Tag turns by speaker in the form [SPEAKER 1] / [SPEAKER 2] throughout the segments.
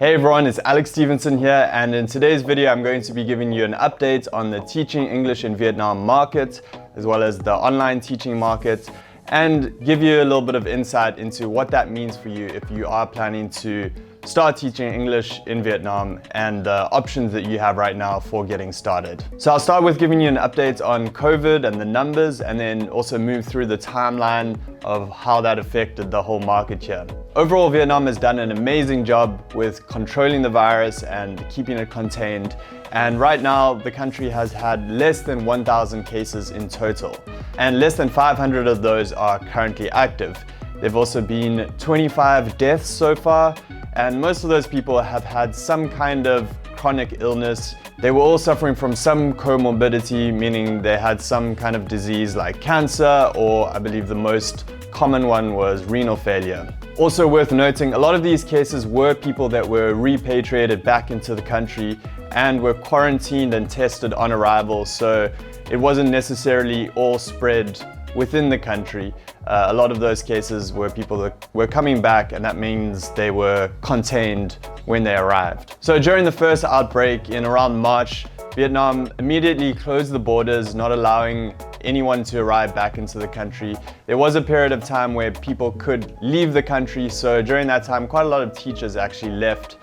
[SPEAKER 1] Hey everyone, it's Alex Stevenson here, and in today's video I'm going to be giving you an update on the teaching English in Vietnam market, as well as the online teaching market, and give you a little bit of insight into what that means for you if you are planning to start teaching English in Vietnam and the options that you have right now for getting started. So I'll start with giving you an update on COVID and the numbers, and then also move through the timeline of how that affected the whole market here. Overall, Vietnam has done an amazing job with controlling the virus and keeping it contained. And right now, the country has had less than 1,000 cases in total, and less than 500 of those are currently active. There've also been 25 deaths so far, and most of those people have had some kind of chronic illness. They were all suffering from some comorbidity, meaning they had some kind of disease like cancer, or I believe the most common one was renal failure. Also worth noting, a lot of these cases were people that were repatriated back into the country and were quarantined and tested on arrival, so it wasn't necessarily all spread within the country. A lot of those cases were people that were coming back, and that means they were contained when they arrived. So during the first outbreak in around March, Vietnam immediately closed the borders, not allowing anyone to arrive back into the country. There was a period of time where people could leave the country, so during that time quite a lot of teachers actually left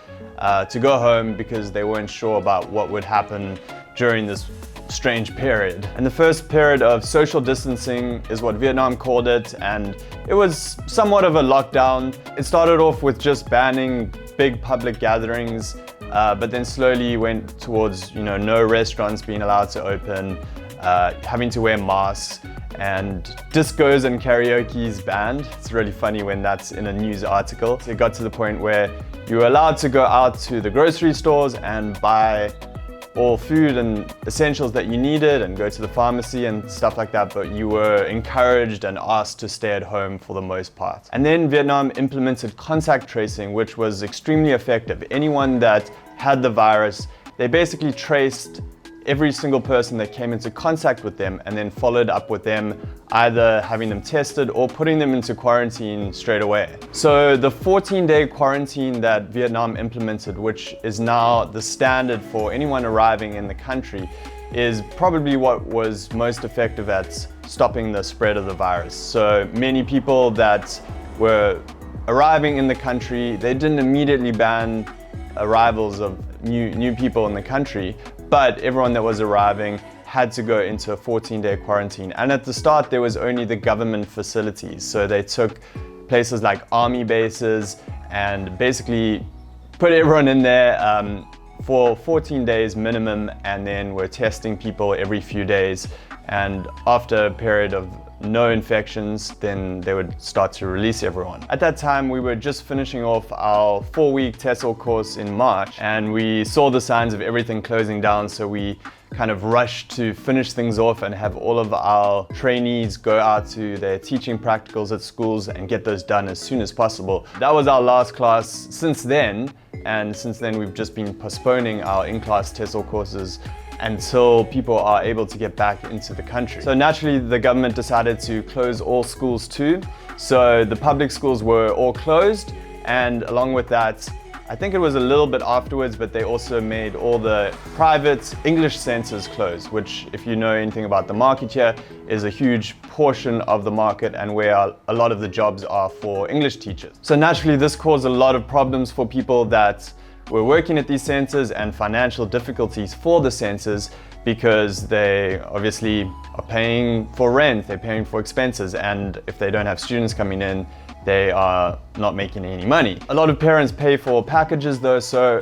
[SPEAKER 1] to go home because they weren't sure about what would happen during this strange period. And the first period of social distancing is what Vietnam called it, and it was somewhat of a lockdown. It started off with just banning big public gatherings, but then slowly went towards no restaurants being allowed to open, having to wear masks, and discos and karaoke's banned. It's really funny when that's in a news article. So it got to the point where you were allowed to go out to the grocery stores and buy all food and essentials that you needed and go to the pharmacy and stuff like that, but you were encouraged and asked to stay at home for the most part. And then Vietnam implemented contact tracing, which was extremely effective. Anyone that had the virus, they basically traced every single person that came into contact with them and then followed up with them, either having them tested or putting them into quarantine straight away. So the 14-day quarantine that Vietnam implemented, which is now the standard for anyone arriving in the country, is probably what was most effective at stopping the spread of the virus. So many people that were arriving in the country, they didn't immediately ban arrivals of new people in the country, but everyone that was arriving had to go into a 14-day quarantine. And at the start, there was only the government facilities. So they took places like army bases and basically put everyone in there for 14 days minimum, and then were testing people every few days. And after a period of no infections, then they would start to release everyone. At that time, we were just finishing off our 4-week TEFL course in March, and we saw the signs of everything closing down, so we kind of rushed to finish things off and have all of our trainees go out to their teaching practicals at schools and get those done as soon as possible. That was our last class since then, and since then we've just been postponing our in-class TEFL courses until people are able to get back into the country. So naturally, the government decided to close all schools too. So the public schools were all closed, and along with that, I think it was a little bit afterwards, but they also made all the private English centers close, which, if you know anything about the market here, is a huge portion of the market and where a lot of the jobs are for English teachers. So naturally, this caused a lot of problems for people that were working at these centers, and financial difficulties for the centers, because they obviously are paying for rent, they're paying for expenses, and if they don't have students coming in, they are not making any money. A lot of parents pay for packages though, so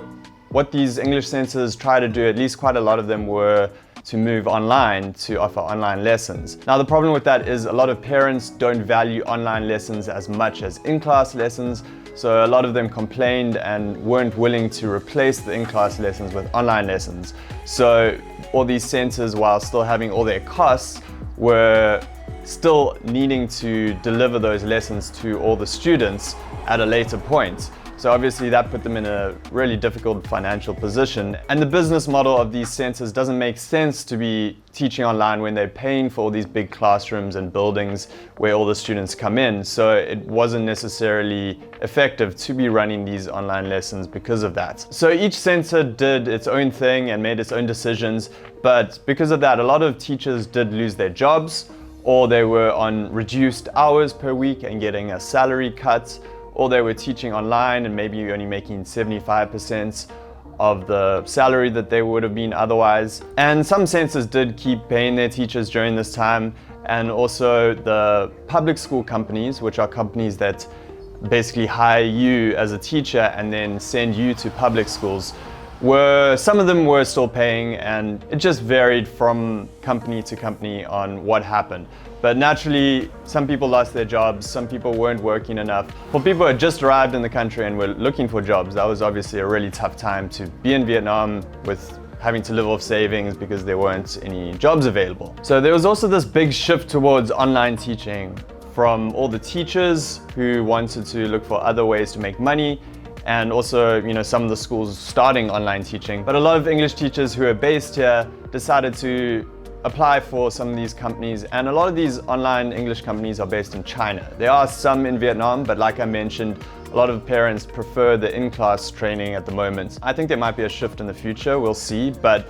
[SPEAKER 1] what these English centers try to do, at least quite a lot of them, were to move online, to offer online lessons. Now the problem with that is a lot of parents don't value online lessons as much as in-class lessons, so a lot of them complained and weren't willing to replace the in-class lessons with online lessons. So all these centers, while still having all their costs, were still needing to deliver those lessons to all the students at a later point. So obviously that put them in a really difficult financial position. And the business model of these centers doesn't make sense to be teaching online when they're paying for all these big classrooms and buildings where all the students come in. So it wasn't necessarily effective to be running these online lessons because of that. So each center did its own thing and made its own decisions. But because of that, a lot of teachers did lose their jobs, or they were on reduced hours per week and getting a salary cut, or they were teaching online and maybe only making 75% of the salary that they would have been otherwise. And some centers did keep paying their teachers during this time. And also the public school companies, which are companies that basically hire you as a teacher and then send you to public schools, some of them were still paying, and it just varied from company to company on what happened. But naturally, some people lost their jobs, some people weren't working enough. For people who had just arrived in the country and were looking for jobs, that was obviously a really tough time to be in Vietnam with having to live off savings because there weren't any jobs available. So there was also this big shift towards online teaching from all the teachers who wanted to look for other ways to make money, and also, some of the schools starting online teaching. But a lot of English teachers who are based here decided to apply for some of these companies, and a lot of these online English companies are based in China. There are some in Vietnam, but like I mentioned, a lot of parents prefer the in-class training at the moment. I think there might be a shift in the future, we'll see, but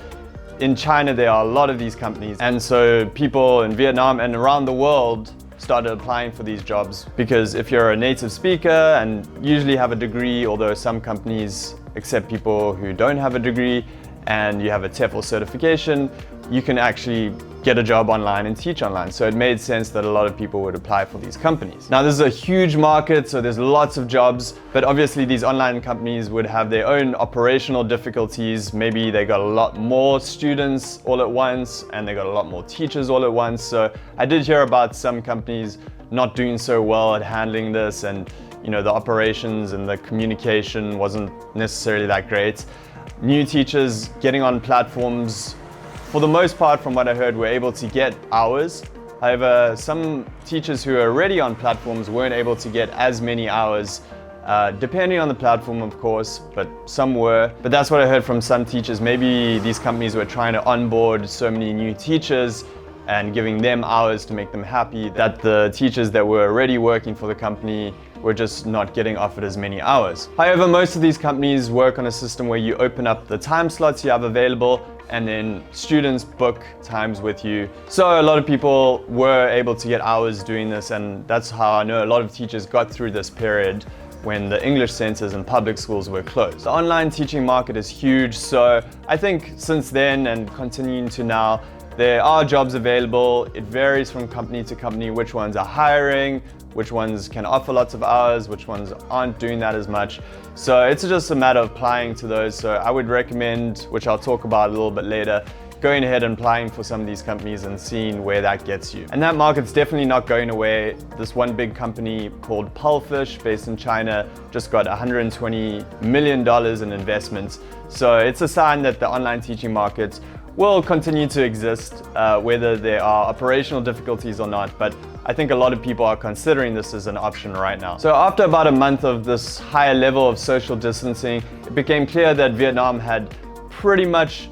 [SPEAKER 1] in China there are a lot of these companies, and so people in Vietnam and around the world started applying for these jobs, because if you're a native speaker and usually have a degree, although some companies accept people who don't have a degree, and you have a TEFL certification, you can actually get a job online and teach online. So it made sense that a lot of people would apply for these companies. Now this is a huge market, so there's lots of jobs, but obviously these online companies would have their own operational difficulties. Maybe they got a lot more students all at once, and they got a lot more teachers all at once. So I did hear about some companies not doing so well at handling this, and the operations and the communication wasn't necessarily that great. New teachers getting on platforms, for the most part, from what I heard, were able to get hours. However, some teachers who are already on platforms weren't able to get as many hours, depending on the platform, of course, but some were. But that's what I heard from some teachers. Maybe these companies were trying to onboard so many new teachers and giving them hours to make them happy, that the teachers that were already working for the company were just not getting offered as many hours. However, most of these companies work on a system where you open up the time slots you have available, and then students book times with you. So a lot of people were able to get hours doing this, and that's how I know a lot of teachers got through this period when the English centers and public schools were closed. The online teaching market is huge, so I think since then and continuing to now, there are jobs available. It varies from company to company which ones are hiring, which ones can offer lots of hours, which ones aren't doing that as much. So it's just a matter of applying to those. So I would recommend, which I'll talk about a little bit later, going ahead and applying for some of these companies and seeing where that gets you. And that market's definitely not going away. This one big company called Pulfish, based in China, just got $120 million in investments. So it's a sign that the online teaching market will continue to exist, whether there are operational difficulties or not. But I think a lot of people are considering this as an option right now. So after about a month of this higher level of social distancing, it became clear that Vietnam had pretty much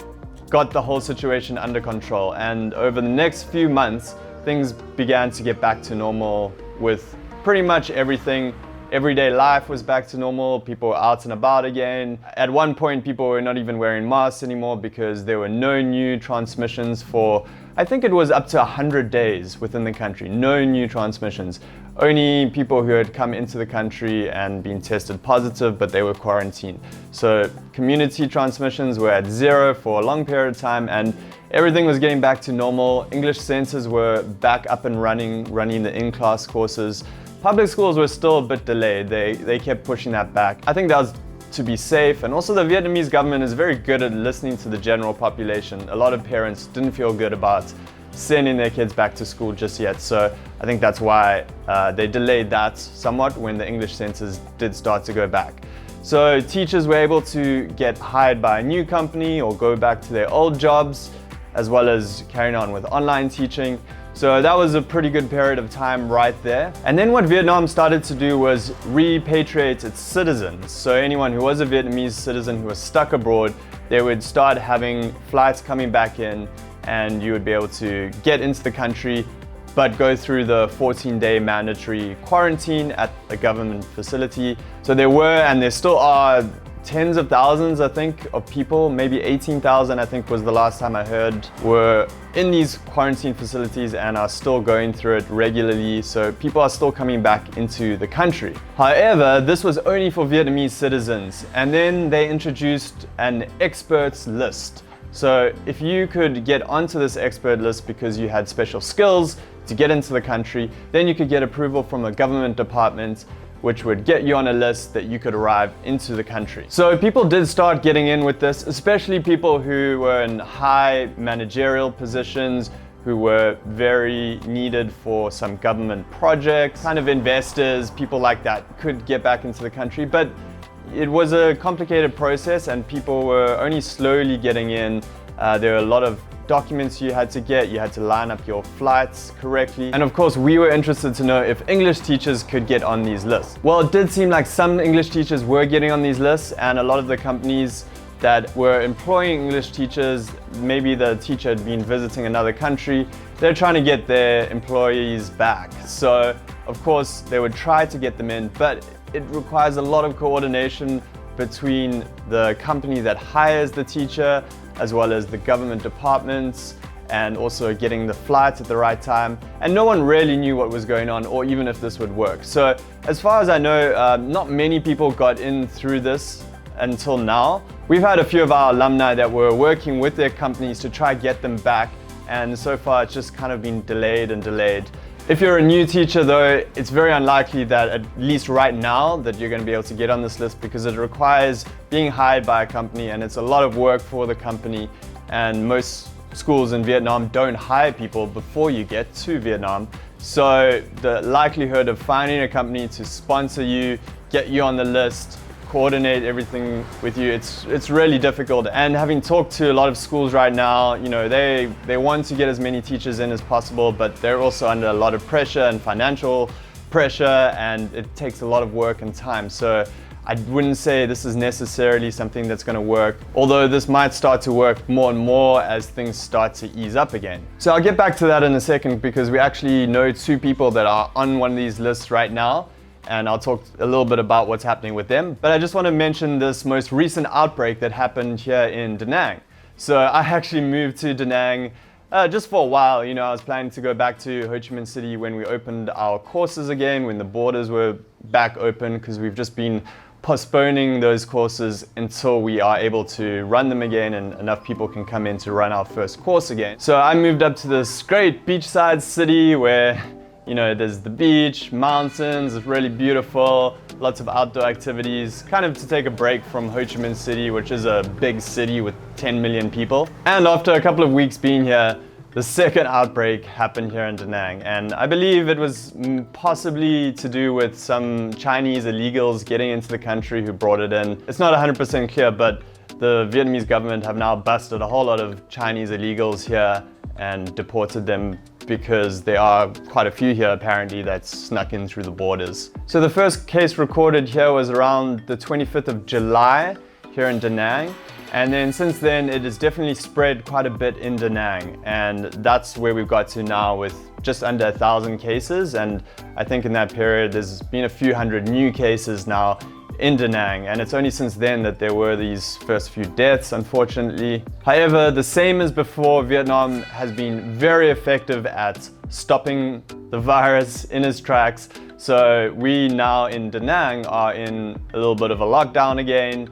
[SPEAKER 1] got the whole situation under control. And over the next few months, things began to get back to normal with pretty much everything. Everyday life was back to normal. People were out and about again. At one point, people were not even wearing masks anymore because there were no new transmissions for, I think it was up to 100 days within the country. No new transmissions. Only people who had come into the country and been tested positive, but they were quarantined. So community transmissions were at zero for a long period of time, and everything was getting back to normal. English centers were back up and running the in-class courses. Public schools were still a bit delayed. They kept pushing that back. I think that was to be safe, and also the Vietnamese government is very good at listening to the general population. A lot of parents didn't feel good about sending their kids back to school just yet, so I think that's why they delayed that somewhat when the English centers did start to go back. So teachers were able to get hired by a new company or go back to their old jobs, as well as carrying on with online teaching. So that was a pretty good period of time right there. And then what Vietnam started to do was repatriate its citizens. So anyone who was a Vietnamese citizen who was stuck abroad, they would start having flights coming back in, and you would be able to get into the country, but go through the 14-day mandatory quarantine at a government facility. So there were, and there still are, tens of thousands, I think, of people, maybe 18,000, I think was the last time I heard, were in these quarantine facilities and are still going through it regularly. So people are still coming back into the country. However, this was only for Vietnamese citizens. And then they introduced an experts list. So if you could get onto this expert list because you had special skills to get into the country, then you could get approval from a government department, which would get you on a list that you could arrive into the country. So people did start getting in with this, especially people who were in high managerial positions, who were very needed for some government projects, kind of investors, people like that could get back into the country. But it was a complicated process and people were only slowly getting in. There were a lot of documents you had to get, you had to line up your flights correctly. And of course, we were interested to know if English teachers could get on these lists. Well, it did seem like some English teachers were getting on these lists, and a lot of the companies that were employing English teachers, maybe the teacher had been visiting another country, they're trying to get their employees back. So of course, they would try to get them in, but it requires a lot of coordination between the company that hires the teacher, as well as the government departments, and also getting the flights at the right time. And no one really knew what was going on, or even if this would work. So as far as I know, not many people got in through this until now. We've had a few of our alumni that were working with their companies to try get them back, and so far it's just kind of been delayed and delayed. If you're a new teacher though, it's very unlikely that, at least right now, that you're going to be able to get on this list, because it requires being hired by a company and it's a lot of work for the company, and most schools in Vietnam don't hire people before you get to Vietnam. So the likelihood of finding a company to sponsor you, get you on the list, coordinate everything with you, it's really difficult. And having talked to a lot of schools right now, you know, they want to get as many teachers in as possible, but they're also under a lot of pressure and financial pressure, and it takes a lot of work and time. So I wouldn't say this is necessarily something that's going to work, although this might start to work more and more as things start to ease up again. So I'll get back to that in a second, because we actually know two people that are on one of these lists right now, and I'll talk a little bit about what's happening with them. But I just want to mention this most recent outbreak that happened here in Da Nang. So I actually moved to Da Nang just for a while. You know, I was planning to go back to Ho Chi Minh City when we opened our courses again, when the borders were back open, because we've just been postponing those courses until we are able to run them again and enough people can come in to run our first course again. So I moved up to this great beachside city where, you know, there's the beach, mountains, it's really beautiful, lots of outdoor activities, kind of to take a break from Ho Chi Minh City, which is a big city with 10 million people. And after a couple of weeks being here, the second outbreak happened here in Da Nang, and I believe it was possibly to do with some Chinese illegals getting into the country who brought it in. It's not 100% clear, but the Vietnamese government have now busted a whole lot of Chinese illegals here and deported them, because there are quite a few here apparently that snuck in through the borders. So the first case recorded here was around the 25th of July here in Da Nang. And then since then, it has definitely spread quite a bit in Da Nang. And that's where we've got to now, with just under 1,000 cases. And I think in that period, there's been a few hundred new cases now in Da Nang, and it's only since then that there were these first few deaths, unfortunately. However, the same as before, Vietnam has been very effective at stopping the virus in its tracks. So we now in Da Nang are in a little bit of a lockdown again.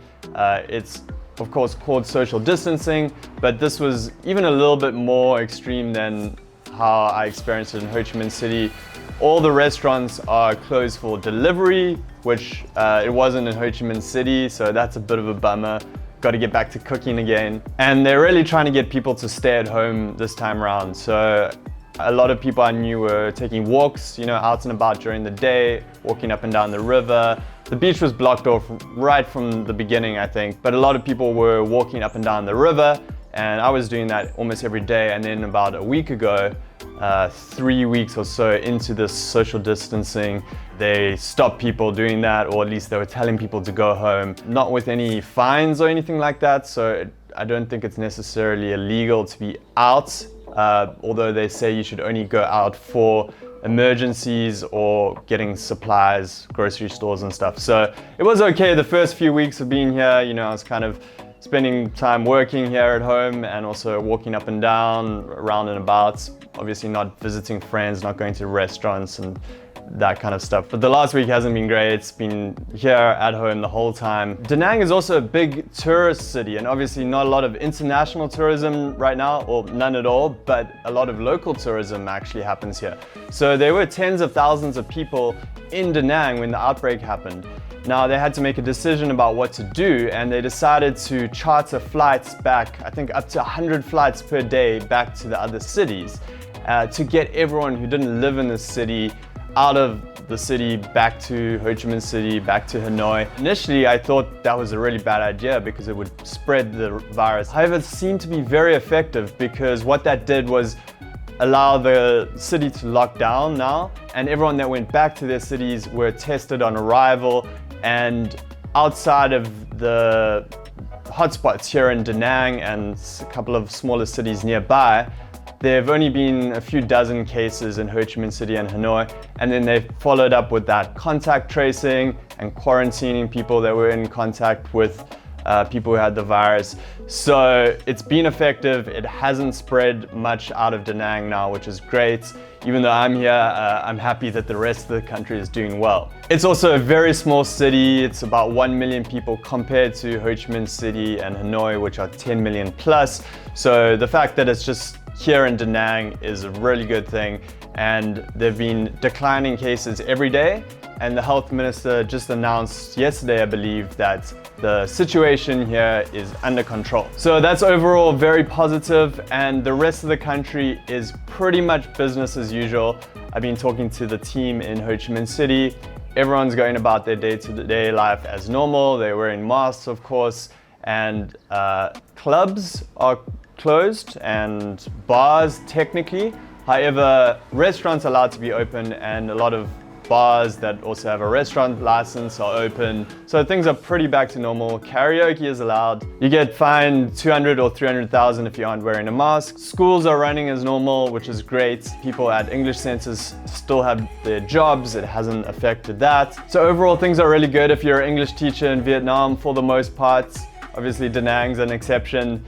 [SPEAKER 1] It's of course called social distancing, but this was even a little bit more extreme than how I experienced it in Ho Chi Minh City. All the restaurants are closed for delivery, which it wasn't in Ho Chi Minh City, so that's a bit of a bummer. Got to get back to cooking again. And they're really trying to get people to stay at home this time around. So a lot of people I knew were taking walks, you know, out and about during the day, walking up and down the river. The beach was blocked off right from the beginning, I think, but a lot of people were walking up and down the river, and I was doing that almost every day. And then about a week ago, 3 weeks or so into this social distancing, they stopped people doing that, or at least they were telling people to go home, not with any fines or anything like that. So I don't think it's necessarily illegal to be out, although they say you should only go out for emergencies or getting supplies, grocery stores and stuff. So it was okay the first few weeks of being here. You know, I was kind of spending time working here at home and also walking up and down, around and about. Obviously not visiting friends, not going to restaurants and that kind of stuff. But the last week hasn't been great. It's been here at home the whole time. Da Nang is also a big tourist city, and obviously not a lot of international tourism right now, or none at all, but a lot of local tourism actually happens here. So there were tens of thousands of people in Da Nang when the outbreak happened. Now they had to make a decision about what to do, and they decided to charter flights back, I think up to 100 flights per day back to the other cities, to get everyone who didn't live in the city out of the city back to Ho Chi Minh City, back to Hanoi. Initially, I thought that was a really bad idea because it would spread the virus. However, it seemed to be very effective because what that did was allow the city to lock down now, and everyone that went back to their cities were tested on arrival. And outside of the hotspots here in Da Nang and a couple of smaller cities nearby, there have only been a few dozen cases in Ho Chi Minh City and Hanoi, and then they followed up with that contact tracing and quarantining people that were in contact with people who had the virus. So it's been effective. It hasn't spread much out of Da Nang now, which is great. Even though I'm here, I'm happy that the rest of the country is doing well. It's also a very small city. It's about 1 million people compared to Ho Chi Minh City and Hanoi, which are 10 million plus. So the fact that it's just here in Da Nang is a really good thing, and there've been declining cases every day, and the health minister just announced yesterday, I believe, that the situation here is under control. So that's overall very positive, and the rest of the country is pretty much business as usual. I've been talking to the team in Ho Chi Minh City. Everyone's going about their day-to-day life as normal. They're wearing masks, of course, and clubs are closed and bars technically. However, restaurants are allowed to be open, and a lot of bars that also have a restaurant license are open. So things are pretty back to normal. Karaoke is allowed. You get fined 200 or 300,000 if you aren't wearing a mask. Schools are running as normal, which is great. People at English centers still have their jobs. It hasn't affected that. So overall, things are really good if you're an English teacher in Vietnam for the most part. Obviously, Da Nang's an exception.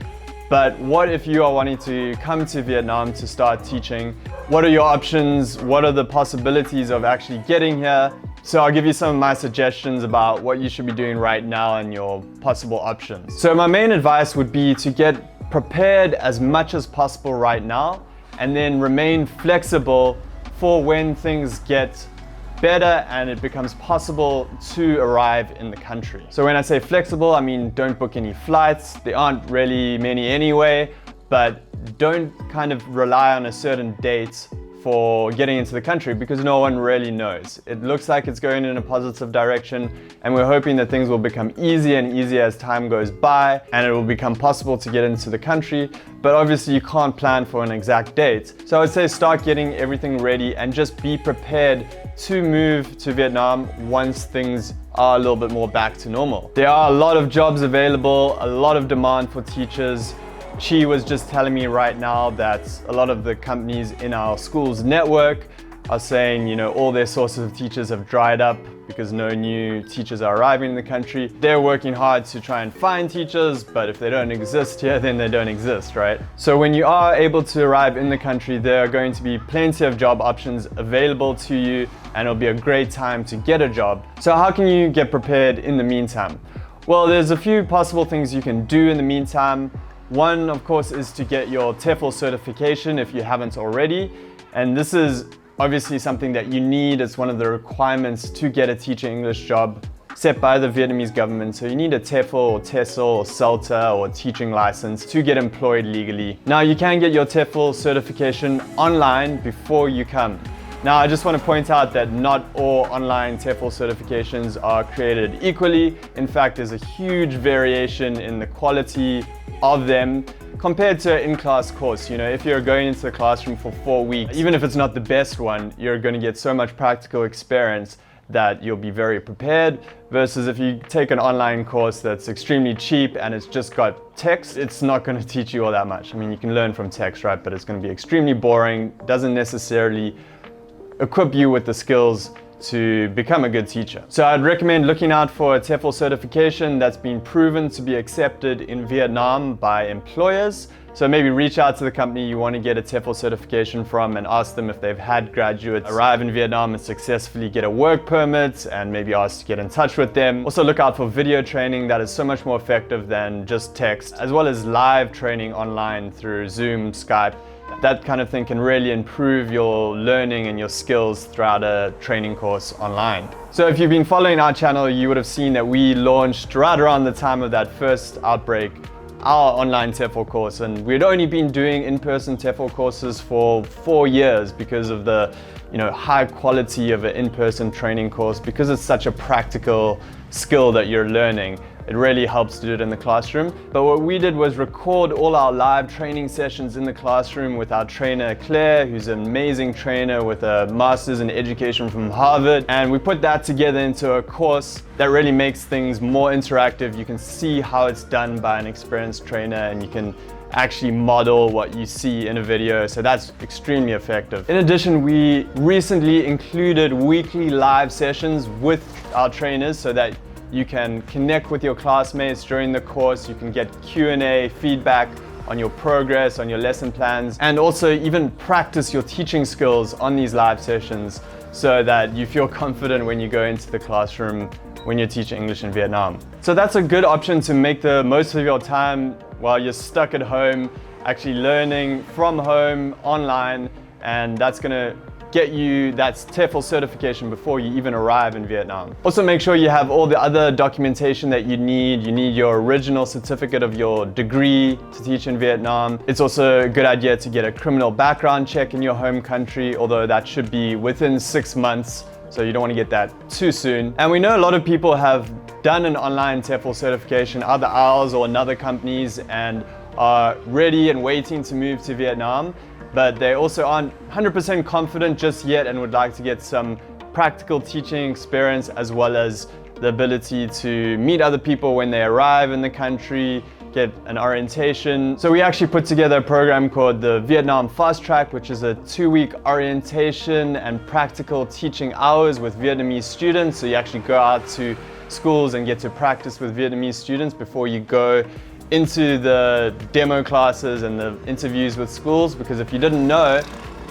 [SPEAKER 1] But what if you are wanting to come to Vietnam to start teaching? What are your options? What are the possibilities of actually getting here? So I'll give you some of my suggestions about what you should be doing right now and your possible options. So my main advice would be to get prepared as much as possible right now, and then remain flexible for when things get better and it becomes possible to arrive in the country. So when I say flexible, I mean don't book any flights. There aren't really many anyway, but don't kind of rely on a certain date for getting into the country because no one really knows. It looks like it's going in a positive direction, and we're hoping that things will become easier and easier as time goes by and it will become possible to get into the country. But obviously you can't plan for an exact date. So I would say start getting everything ready and just be prepared to move to Vietnam once things are a little bit more back to normal. There are a lot of jobs available, a lot of demand for teachers. Chi was just telling me right now that a lot of the companies in our school's network are saying, you know, all their sources of teachers have dried up because no new teachers are arriving in the country. They're working hard to try and find teachers, but if they don't exist here, then they don't exist, right? So when you are able to arrive in the country, there are going to be plenty of job options available to you, and it'll be a great time to get a job. So how can you get prepared in the meantime? Well, there's a few possible things you can do in the meantime. One, of course, is to get your TEFL certification if you haven't already. And this is obviously something that you need. It's one of the requirements to get a teaching English job set by the Vietnamese government. So you need a TEFL or TESOL or CELTA or teaching license to get employed legally. Now you can get your TEFL certification online before you come. Now I just want to point out that not all online TEFL certifications are created equally. In fact, there's a huge variation in the quality of them. compared to an in-class course. You know, if you're going into the classroom for 4 weeks, even if it's not the best one, you're going to get so much practical experience that you'll be very prepared, versus if you take an online course that's extremely cheap and it's just got text, it's not going to teach you all that much. I mean, you can learn from text, right? But it's going to be extremely boring, doesn't necessarily equip you with the skills to become a good teacher. So I'd recommend looking out for a TEFL certification that's been proven to be accepted in Vietnam by employers. So maybe reach out to the company you want to get a TEFL certification from and ask them if they've had graduates arrive in Vietnam and successfully get a work permit, and maybe ask to get in touch with them. Also look out for video training that is so much more effective than just text, as well as live training online through Zoom, Skype. That kind of thing can really improve your learning and your skills throughout a training course online. So if you've been following our channel, you would have seen that we launched right around the time of that first outbreak our online TEFL course, and we'd only been doing in-person TEFL courses for 4 years because of the high quality of an in-person training course. Because it's such a practical skill that you're learning, it really helps to do it in the classroom. But what we did was record all our live training sessions in the classroom with our trainer Claire, who's an amazing trainer with a master's in education from Harvard. And we put that together into a course that really makes things more interactive. You can see how it's done by an experienced trainer, and you can actually model what you see in a video. So that's extremely effective. In addition, we recently included weekly live sessions with our trainers so that you can connect with your classmates during the course. You can get Q&A, feedback on your progress, on your lesson plans, and also even practice your teaching skills on these live sessions so that you feel confident when you go into the classroom when you're teaching English in Vietnam. So that's a good option to make the most of your time while you're stuck at home, actually learning from home online, and that's gonna get you that TEFL certification before you even arrive in Vietnam. Also make sure you have all the other documentation that you need. You need your original certificate of your degree to teach in Vietnam. It's also a good idea to get a criminal background check in your home country, although that should be within 6 months. So you don't want to get that too soon. And we know a lot of people have done an online TEFL certification, either ours or another companies, and are ready and waiting to move to Vietnam, but they also aren't 100% confident just yet and would like to get some practical teaching experience, as well as the ability to meet other people when they arrive in the country, get an orientation. So we actually put together a program called the Vietnam Fast Track, which is a 2-week orientation and practical teaching hours with Vietnamese students. So you actually go out to schools and get to practice with Vietnamese students before you go into the demo classes and the interviews with schools. Because if you didn't know,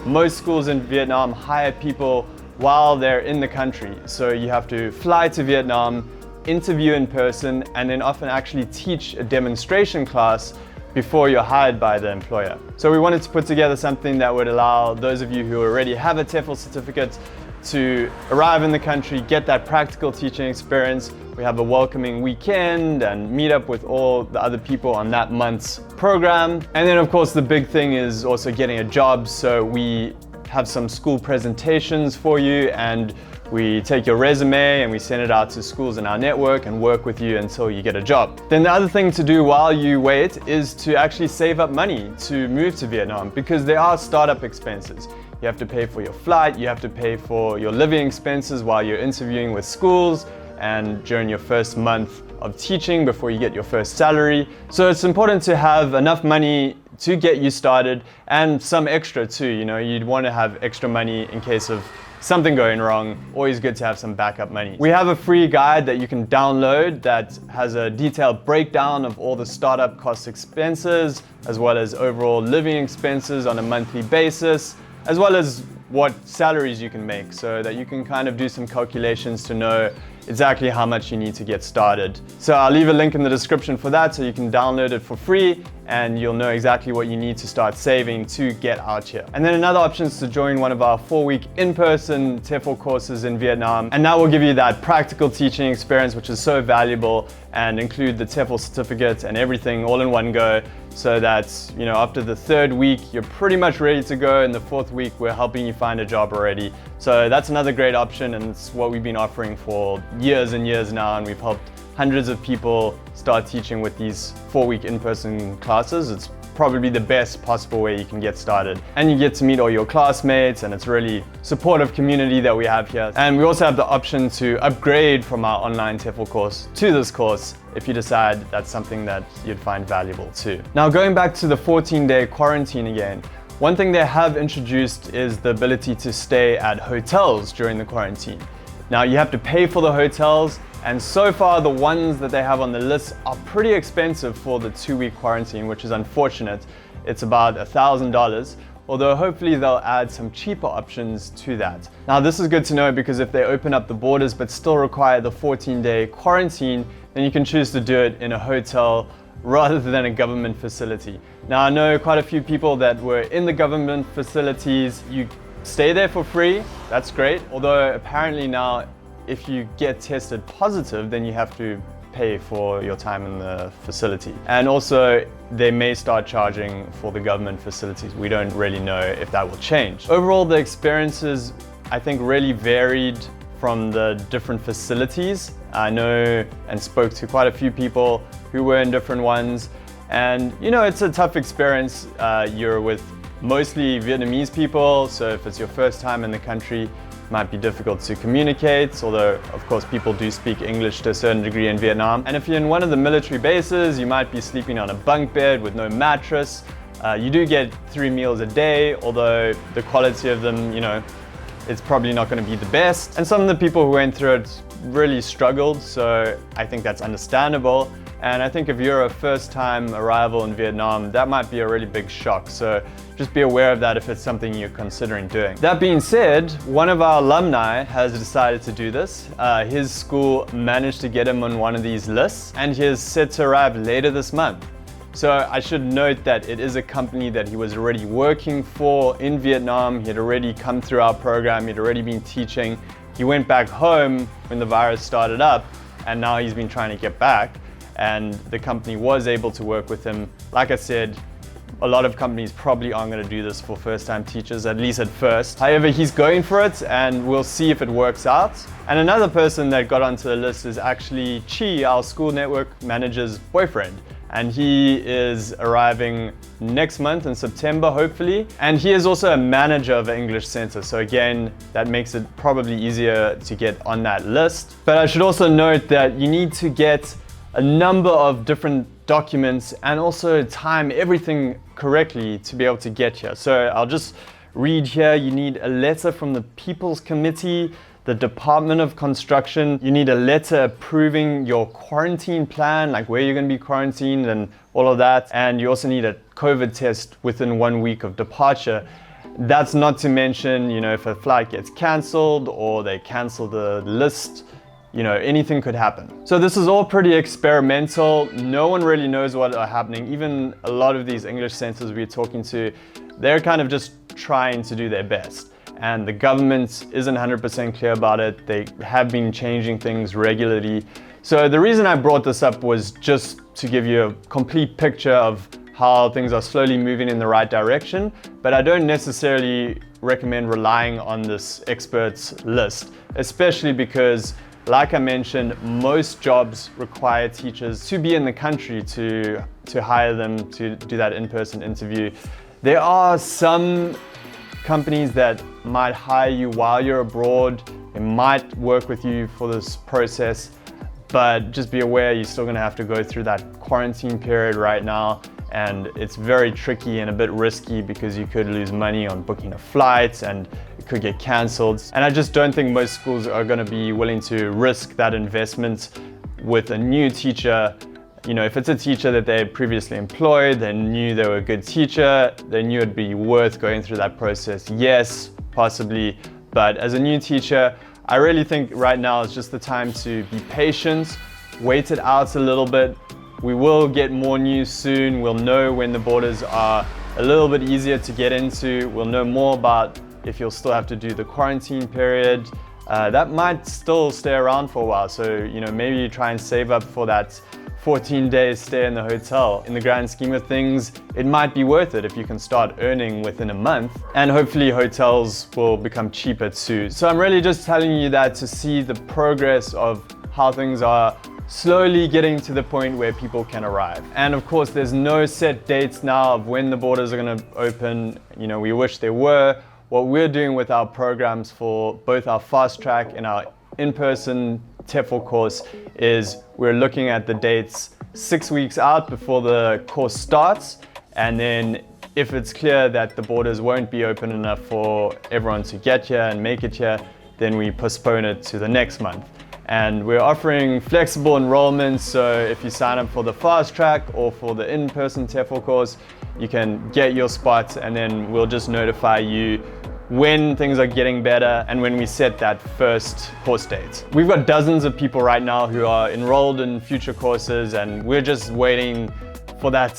[SPEAKER 1] most schools in Vietnam hire people while they're in the country. So you have to fly to Vietnam, interview in person, and then often actually teach a demonstration class before you're hired by the employer. So we wanted to put together something that would allow those of you who already have a TEFL certificate to arrive in the country, get that practical teaching experience. We have a welcoming weekend and meet up with all the other people on that month's program. And then of course the big thing is also getting a job. So we have some school presentations for you, and we take your resume and we send it out to schools in our network and work with you until you get a job. Then the other thing to do while you wait is to actually save up money to move to Vietnam, because there are startup expenses. You have to pay for your flight, you have to pay for your living expenses while you're interviewing with schools and during your first month of teaching before you get your first salary. So it's important to have enough money to get you started, and some extra too. You'd want to have extra money in case of something going wrong. Always good to have some backup money. We have a free guide that you can download that has a detailed breakdown of all the startup cost expenses, as well as overall living expenses on a monthly basis, as well as what salaries you can make, so that you can kind of do some calculations to know exactly how much you need to get started. So I'll leave a link in the description for that, so you can download it for free and you'll know exactly what you need to start saving to get out here. And then another option is to join one of our 4-week in-person TEFL courses in Vietnam, and that will give you that practical teaching experience, which is so valuable, and include the TEFL certificate and everything all in one go, so that after the 3rd week you're pretty much ready to go, and the 4th week we're helping you find a job already. So that's another great option, and it's what we've been offering for years and years now, and we've helped hundreds of people start teaching with these 4-week in-person classes. It's probably the best possible way you can get started. And you get to meet all your classmates, and it's really supportive community that we have here. And we also have the option to upgrade from our online TEFL course to this course if you decide that's something that you'd find valuable too. Now, going back to the 14-day quarantine again, one thing they have introduced is the ability to stay at hotels during the quarantine. Now, you have to pay for the hotels, and so far the ones that they have on the list are pretty expensive for the 2-week quarantine, which is unfortunate. It's about $1,000, although hopefully they'll add some cheaper options to that. Now, this is good to know because if they open up the borders but still require the 14-day quarantine, then you can choose to do it in a hotel rather than a government facility. Now, I know quite a few people that were in the government facilities. You stay there for free, that's great. Although apparently now, if you get tested positive, then you have to pay for your time in the facility. And also, they may start charging for the government facilities. We don't really know if that will change. Overall, the experiences, I think, really varied from the different facilities. I know and spoke to quite a few people who were in different ones. And you know, it's a tough experience. You're with mostly Vietnamese people, so if it's your first time in the country, it might be difficult to communicate, although of course people do speak English to a certain degree in Vietnam. And if you're in one of the military bases, you might be sleeping on a bunk bed with no mattress. You do get 3 meals a day, although the quality of them, you know, it's probably not going to be the best. And some of the people who went through it really struggled, so I think that's understandable. And I think if you're a first-time arrival in Vietnam, that might be a really big shock. So just be aware of that if it's something you're considering doing. That being said, one of our alumni has decided to do this. His school managed to get him on one of these lists, and he is set to arrive later this month. So I should note that it is a company that he was already working for in Vietnam. He had already come through our program. He'd already been teaching. He went back home when the virus started up, and now he's been trying to get back. And the company was able to work with him. Like I said, a lot of companies probably aren't going to do this for first-time teachers, at least at first. However, he's going for it, and we'll see if it works out. And another person that got onto the list is actually Chi, our school network manager's boyfriend. And he is arriving next month in September, hopefully. And he is also a manager of an English center. So again, that makes it probably easier to get on that list. But I should also note that you need to get a number of different documents and also time everything correctly to be able to get here. So I'll just read here. You need a letter from the People's Committee, the Department of Construction. You need a letter approving your quarantine plan, like where you're going to be quarantined and all of that. And you also need a COVID test within 1 week of departure. That's not to mention, you know, if a flight gets canceled or they cancel the list, you know, anything could happen. So this is all pretty experimental. No one really knows what are happening. Even a lot of these English centers we're talking to, they're kind of just trying to do their best. And the government isn't 100% clear about it. They have been changing things regularly. So the reason I brought this up was just to give you a complete picture of how things are slowly moving in the right direction. But I don't necessarily recommend relying on this experts list, especially because, like I mentioned, most jobs require teachers to be in the country to hire them to do that in-person interview. There are some companies that might hire you while you're abroad. They might work with you for this process, but just be aware you're still gonna have to go through that quarantine period right now. And it's very tricky and a bit risky because you could lose money on booking a flight and it could get canceled. And I just don't think most schools are gonna be willing to risk that investment with a new teacher. You know, if it's a teacher that they had previously employed, they knew they were a good teacher, they knew it'd be worth going through that process. Yes, possibly, but as a new teacher, I really think right now is just the time to be patient, wait it out a little bit. We will get more news soon. We'll know when the borders are a little bit easier to get into. We'll know more about if you'll still have to do the quarantine period. That might still stay around for a while. So, you know, maybe you try and save up for that 14 days stay in the hotel. In the grand scheme of things, it might be worth it if you can start earning within a month, and hopefully hotels will become cheaper too. So I'm really just telling you that to see the progress of how things are slowly getting to the point where people can arrive. And of course, there's no set dates now of when the borders are going to open. You know, we wish there were. What we're doing with our programs for both our fast track and our in-person TEFL course is we're looking at the dates 6 weeks out before the course starts, and then if it's clear that the borders won't be open enough for everyone to get here and make it here, then we postpone it to the next month. And we're offering flexible enrollments, so if you sign up for the fast track or for the in-person TEFL course, you can get your spot, and then we'll just notify you when things are getting better and when we set that first course date. We've got dozens of people right now who are enrolled in future courses, and we're just waiting for that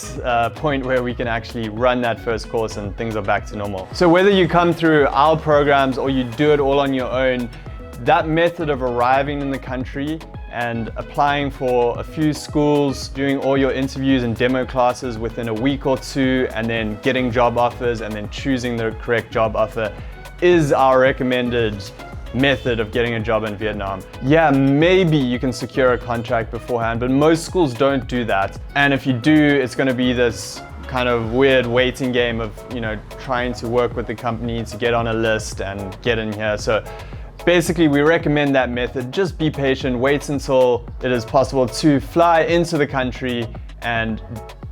[SPEAKER 1] point where we can actually run that first course and things are back to normal. So whether you come through our programs or you do it all on your own, that method of arriving in the country and applying for a few schools, doing all your interviews and demo classes within a week or two, and then getting job offers and then choosing the correct job offer is our recommended method of getting a job in Vietnam. Yeah, maybe you can secure a contract beforehand, but most schools don't do that. And if you do, it's going to be this kind of weird waiting game of, you know, trying to work with the company to get on a list and get in here. So basically, we recommend that method. Just be patient, wait until it is possible to fly into the country and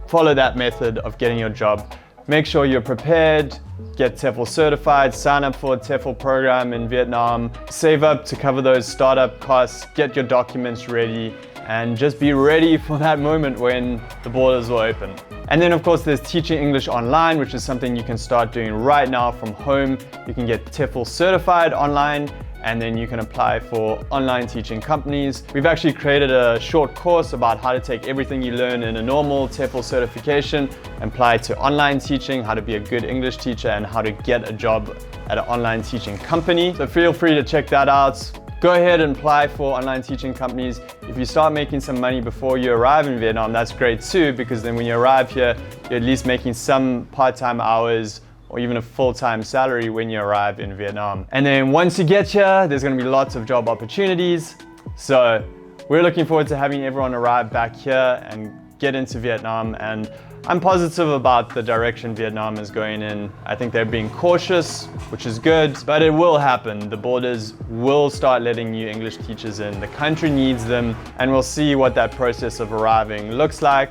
[SPEAKER 1] follow that method of getting your job. Make sure you're prepared, get TEFL certified, sign up for a TEFL program in Vietnam, save up to cover those startup costs, get your documents ready, and just be ready for that moment when the borders will open. And then of course there's teaching English online, which is something you can start doing right now from home. You can get TEFL certified online, and then you can apply for online teaching companies. We've actually created a short course about how to take everything you learn in a normal TEFL certification and apply it to online teaching, how to be a good English teacher, and how to get a job at an online teaching company. So feel free to check that out. Go ahead and apply for online teaching companies. If you start making some money before you arrive in Vietnam, that's great too, because then when you arrive here, you're at least making some part-time hours or even a full-time salary when you arrive in Vietnam. And then once you get here, there's gonna be lots of job opportunities. So we're looking forward to having everyone arrive back here and get into Vietnam. And I'm positive about the direction Vietnam is going in. I think they're being cautious, which is good, but it will happen. The borders will start letting new English teachers in. The country needs them, and we'll see what that process of arriving looks like,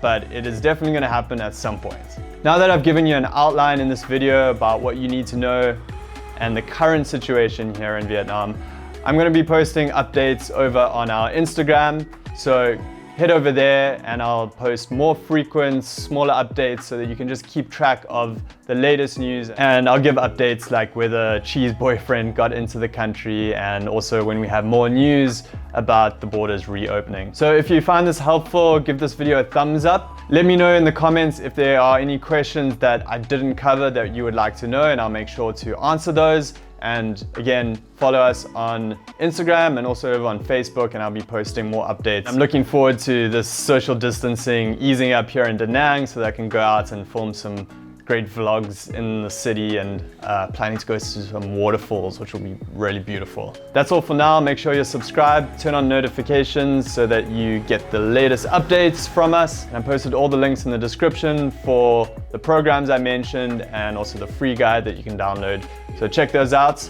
[SPEAKER 1] but it is definitely gonna happen at some point. Now that I've given you an outline in this video about what you need to know and the current situation here in Vietnam, I'm going to be posting updates over on our Instagram. So head over there and I'll post more frequent, smaller updates so that you can just keep track of the latest news. And I'll give updates like whether Chi's boyfriend got into the country, and also when we have more news about the borders reopening. So if you find this helpful, give this video a thumbs up. Let me know in the comments if there are any questions that I didn't cover that you would like to know, and I'll make sure to answer those. And again, follow us on Instagram and also over on Facebook, and I'll be posting more updates. I'm looking forward to this social distancing easing up here in Da Nang so that I can go out and film some great vlogs in the city, and planning to go to some waterfalls, which will be really beautiful. That's all for now. Make sure you're subscribed, turn on notifications so that you get the latest updates from us. And I posted all the links in the description for the programs I mentioned and also the free guide that you can download. So check those out,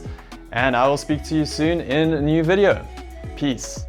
[SPEAKER 1] and I will speak to you soon in a new video. Peace.